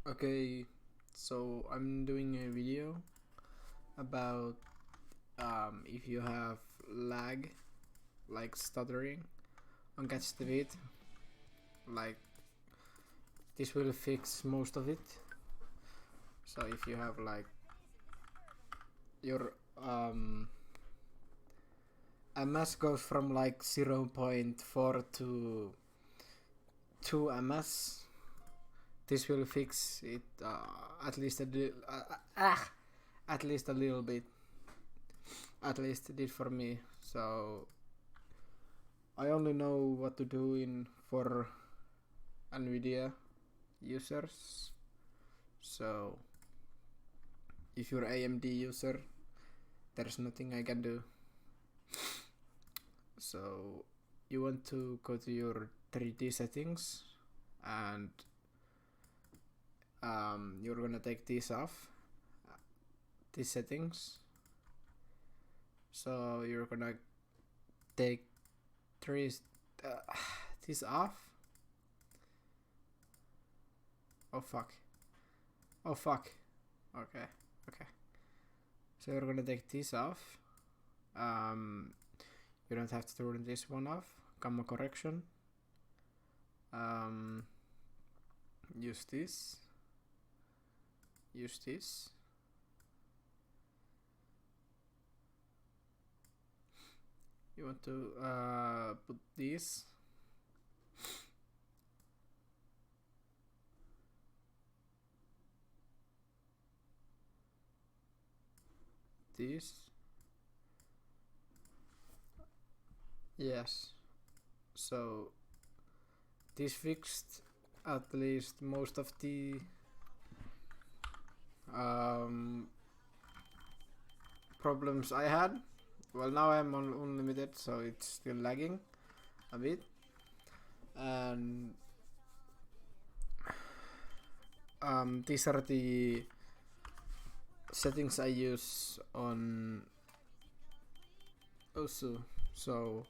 Okay, so I'm doing a video about if you have lag, like stuttering on Catch the Beat, like this will fix most of it. So if you have like your MS goes from like 0.4 to 2 MS, this will fix it at least at least a little bit. At least it did for me. So I only know what to do for NVIDIA users. So if you're AMD user, there's nothing I can do. So you want to go to your 3D settings and you're gonna take these off, these settings. So you're gonna take this off. Oh fuck. Okay. So you're gonna take this off. You don't have to turn this one off. Gamma correction. Use this. You want to put this. Yes. So this fixed at least most of the problems I had. Well, now I'm on unlimited, so it's still lagging a bit. And these are the settings I use on OSU. So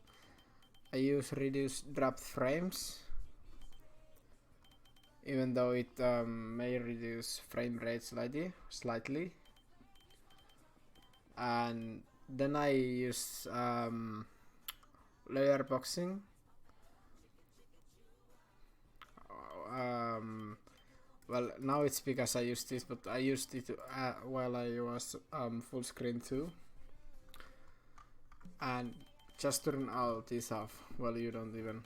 I use reduce dropped frames, even though it may reduce frame rate slightly. And then I use layer boxing. Well, now it's because I used this, but I used it while I was full screen too. And just turn all this off. Well, you don't even.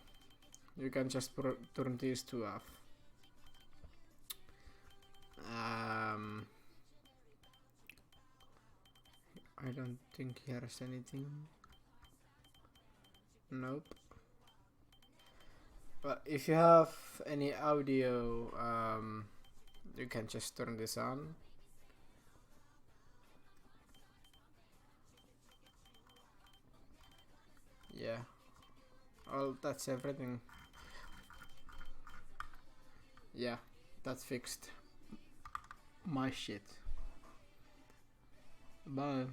You can just turn these two off. I don't think here's anything. Nope. But if you have any audio, you can just turn this on. Yeah. Well, that's everything. Yeah, that's fixed my shit. Bye.